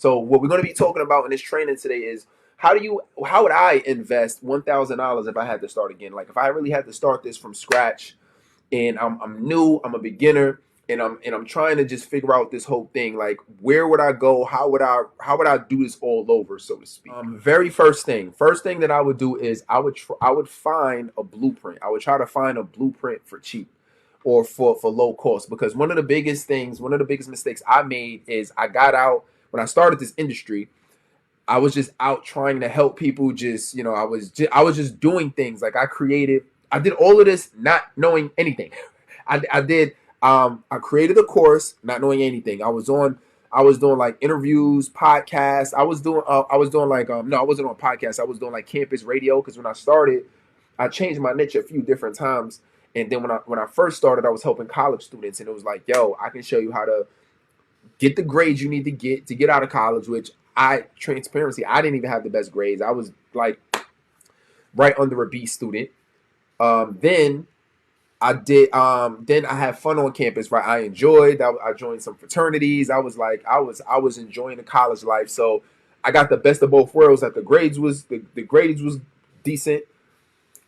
So what we're going to be talking about in this training today is how would I invest $1,000 if I had to start again? Like if I really had to start this from scratch, and I'm new, I'm a beginner, and I'm trying to just figure out this whole thing. Like where would I go? How would I do this all over, so to speak? Very first thing that I would do is I would find a blueprint. I would try to find a blueprint for cheap or for low cost, because one of the biggest mistakes I made is I got out when I started this industry. I was just out trying to help people. Just I was just doing things like I did all of this not knowing anything. I did. I created a course not knowing anything. I was doing like interviews, podcasts. I was doing like no, I wasn't on podcasts. I was doing like campus radio, because when I started, I changed my niche a few different times. And then when I first started, I was helping college students, and it was like, yo, I can show you how to get the grades you need to get out of college. Which I didn't even have the best grades. I was like right under a B student. Then I did. Then I had fun on campus. Right, I enjoyed. I joined some fraternities. I was enjoying the college life. So I got the best of both worlds. That the grades was decent.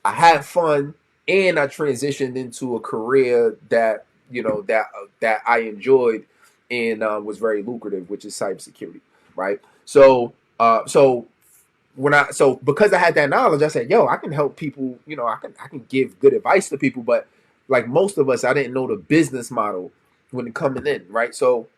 I had fun, and I transitioned into a career that that I enjoyed, and was very lucrative, which is cybersecurity. Right. So because I had that knowledge, I said, "Yo, I can help people. I can give good advice to people." But like most of us, I didn't know the business model when it coming in, right? So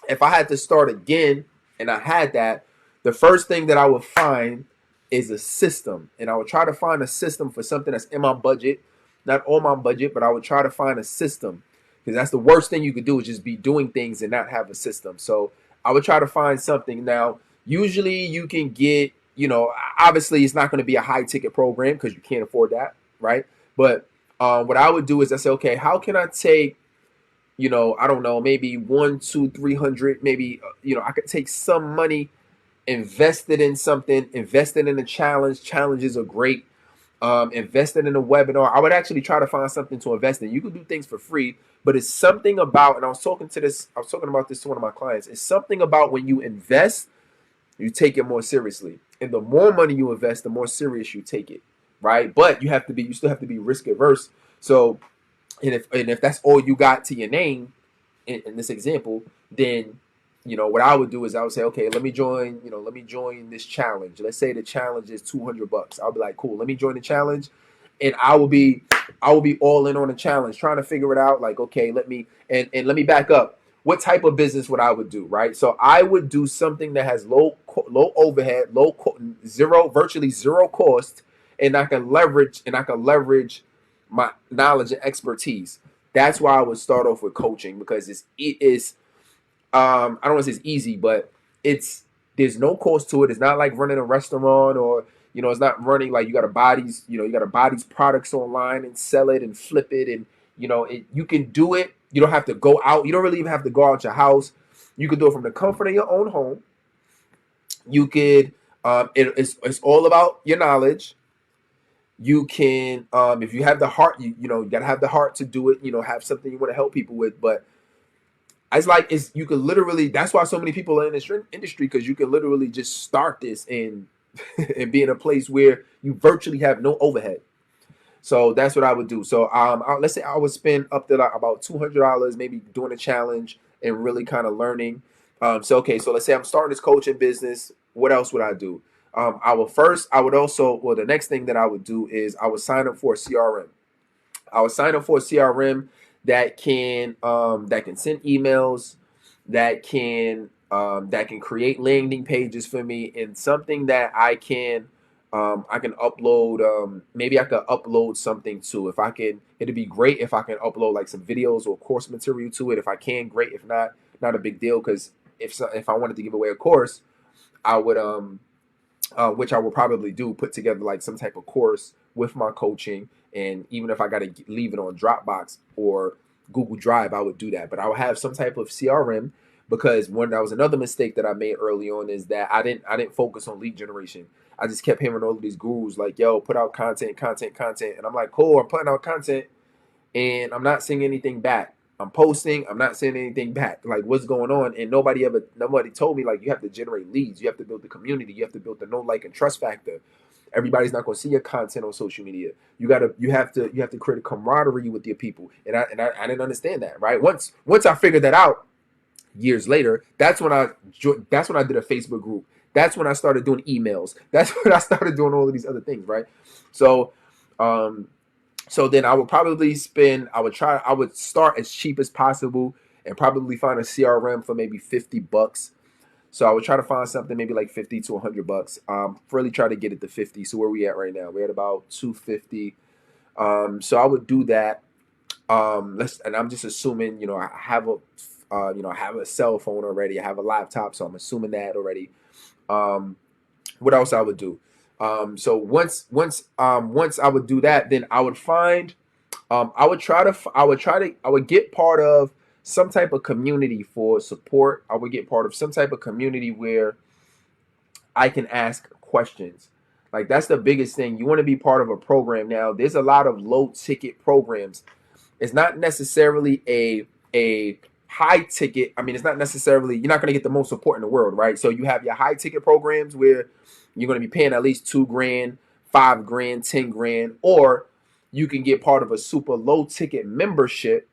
if I had to start again, and I had that, the first thing that I would find is a system, and I would try to find a system for something that's in my budget, not on my budget, but I would try to find a system, because that's the worst thing you could do is just be doing things and not have a system. So I would try to find something. Now, usually you can get, obviously it's not going to be a high ticket program because you can't afford that, right? But what I would do is I say, okay, how can I take, I don't know, maybe one, two, 300, maybe, I could take some money, invested in something, invested in a challenge. Challenges are great. Invested in a webinar. I would actually try to find something to invest in. You can do things for free, but it's something about, and I was talking about this to one of my clients. It's something about when you invest, you take it more seriously. And the more money you invest, the more serious you take it. Right. But you still have to be risk averse. So, and if that's all you got to your name in this example, then what I would do is I would say, okay, let me join this challenge. Let's say the challenge is $200. I'll be like, cool, let me join the challenge, and I will be all in on the challenge, trying to figure it out. Like, okay, let me back up. What type of business would I would do, right? So I would do something that has low overhead, virtually zero cost, and I can leverage my knowledge and expertise. That's why I would start off with coaching, because it is I don't want to say it's easy, but there's no cost to it. It's not like running a restaurant, or it's not running like you got to buy these products online and sell it and flip it, and you can do it. You don't have to go out. You don't really even have to go out your house. You can do it from the comfort of your own home. You could it's all about your knowledge. You can, if you have the heart, you gotta have the heart to do it. Have something you want to help people with, but you could literally. That's why so many people are in this industry, because you can literally just start this and and be in a place where you virtually have no overhead. So that's what I would do. So let's say I would spend up to like about $200, maybe doing a challenge and really kind of learning. So let's say I'm starting this coaching business. What else would I do? I would also, well, the next thing that I would do is I would sign up for a CRM. I would sign up for a CRM that can send emails, that can create landing pages for me, and something that I can upload. Maybe I could upload something to. If I can, it'd be great if I can upload like some videos or course material to it. If I can, great. If not, not a big deal. Because if I wanted to give away a course, I would which I will probably do, put together like some type of course with my coaching. And even if I got to leave it on Dropbox or Google Drive, I would do that. But I would have some type of CRM, because that was another mistake that I made early on, is that I didn't focus on lead generation. I just kept hearing all of these gurus like, yo, put out content. And I'm like, cool, I'm putting out content and I'm not seeing anything back. I'm posting. I'm not saying anything back. Like, what's going on? And nobody told me, like, you have to generate leads. You have to build the community. You have to build the know, like, and trust factor. Everybody's not going to see your content on social media. You have to create a camaraderie with your people. And I didn't understand that, right? Once I figured that out years later, that's when I did a Facebook group. That's when I started doing emails. That's when I started doing all of these other things, right? So, so then I would probably I would start as cheap as possible and probably find a CRM for maybe $50. So I would try to find something maybe like 50 to $100. Really try to get it to 50. So where we at right now? We're at about 250. So I would do that. And I'm just assuming, I have I have a cell phone already. I have a laptop, so I'm assuming that already. What else I would do? So once I would do that, then I would find, I would get part of some type of community for support. I would get part of some type of community where I can ask questions. Like, that's the biggest thing. You want to be part of a program. Now, there's a lot of low ticket programs. It's not necessarily a high ticket. I mean, it's not necessarily, you're not going to get the most support in the world, right? So you have your high ticket programs where you're going to be paying at least $2,000, $5,000, $10,000, or you can get part of a super low ticket membership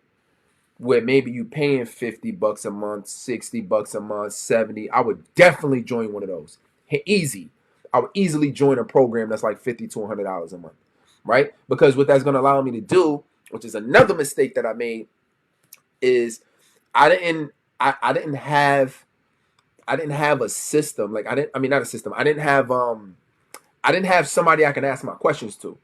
where maybe you paying $50 a month, $60 a month, 70. I would definitely join one of those. Easy. I would easily join a program that's like $50 to $100 a month, right? Because what that's going to allow me to do, which is another mistake that I made, is I didn't have a system. Like, not a system. I didn't have somebody I can ask my questions to,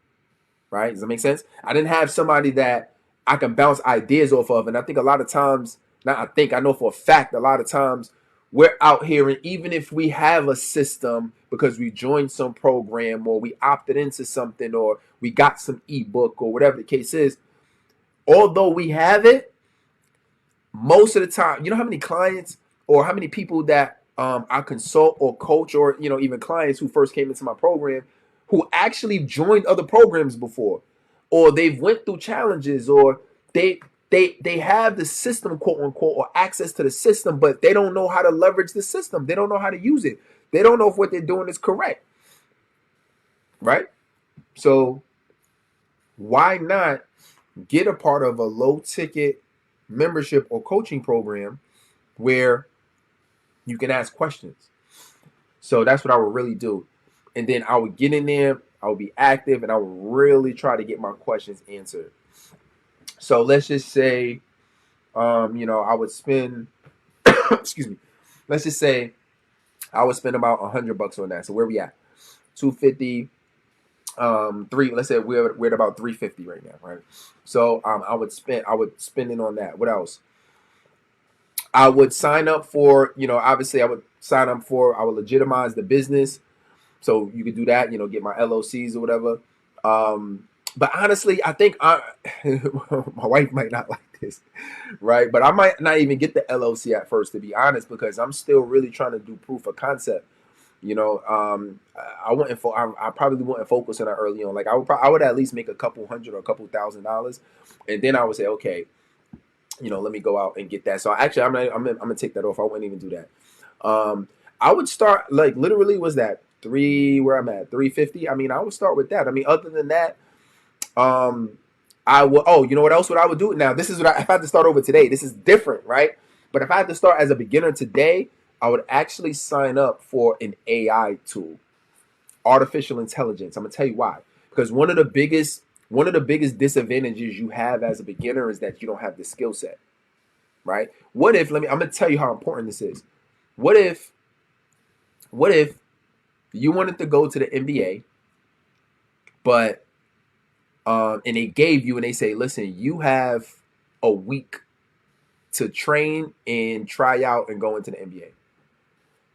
right? Does that make sense? I didn't have somebody that I can bounce ideas off of. And I think a lot of times, I know for a fact, a lot of times we're out here, and even if we have a system because we joined some program or we opted into something or we got some ebook or whatever the case is, although we have it, most of the time, you know how many clients or how many people that I consult or coach, or even clients who first came into my program who actually joined other programs before, or they've went through challenges, or they have the system, quote unquote, or access to the system, but they don't know how to leverage the system. They don't know how to use it. They don't know if what they're doing is correct, right? So why not get a part of a low ticket membership or coaching program where you can ask questions? So that's what I would really do. And then I would get in there, I would be active, and I would really try to get my questions answered. So let's just say, I would spend, excuse me, let's just say I would spend about $100 on that. So where we at? 250, let's say we're at about 350 right now, right? So I would spend it on that. What else? I would sign up for, obviously I would legitimize the business. So you could do that, get my LLCs or whatever. But honestly, I think my wife might not like this, right? But I might not even get the LLC at first, to be honest, because I'm still really trying to do proof of concept. I probably wouldn't focus on that early on. Like, I would at least make a couple hundred or a couple $1,000s, and then I would say, okay, let me go out and get that. So actually, I'm gonna take that off. I wouldn't even do that. I would start, like, literally, was that where I'm at 350. I mean, I would start with that. I mean, other than that, I would. Oh, you know what else? What I would do now? This is what if I had to start over today. This is different, right? But if I had to start as a beginner today, I would actually sign up for an AI tool, artificial intelligence. I'm gonna tell you why. Because one of the biggest disadvantages you have as a beginner is that you don't have the skill set, right? I'm gonna tell you how important this is. What if you wanted to go to the NBA, but and they gave you, and they say, listen, you have a week to train and try out and go into the NBA.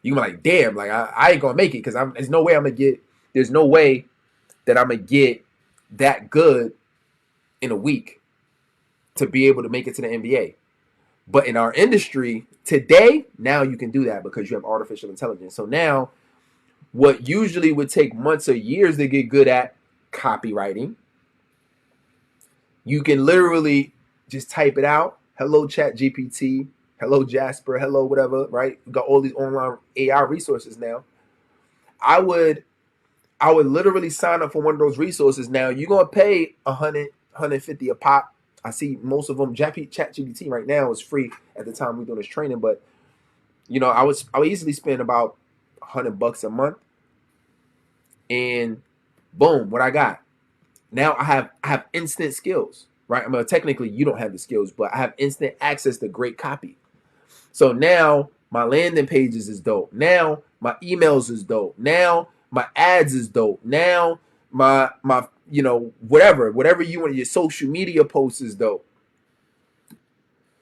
You can be like, damn, like I ain't gonna make it because there's no way that I'm gonna get that good in a week to be able to make it to the NBA. But in our industry today, now you can do that because you have artificial intelligence. So now, what usually would take months or years to get good at, copywriting, you can literally just type it out, Hello Chat GPT, hello Jasper, hello whatever, right? We got all these online AI resources now. I would I would literally sign up for one of those resources. Now you're gonna pay 150 a pop. I see most of them. Chat GPT right now is free at the time we're doing this training, but I would easily spend about $100 a month, and boom, what I got now, I have instant skills, right? I mean, technically you don't have the skills, but I have instant access to great copy. So now my landing pages is dope. Now my emails is dope. Now my ads is dope. Now my whatever you want, your social media posts is dope.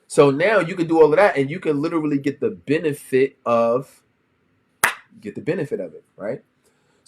So now you can do all of that, and you can literally get the benefit of it, right?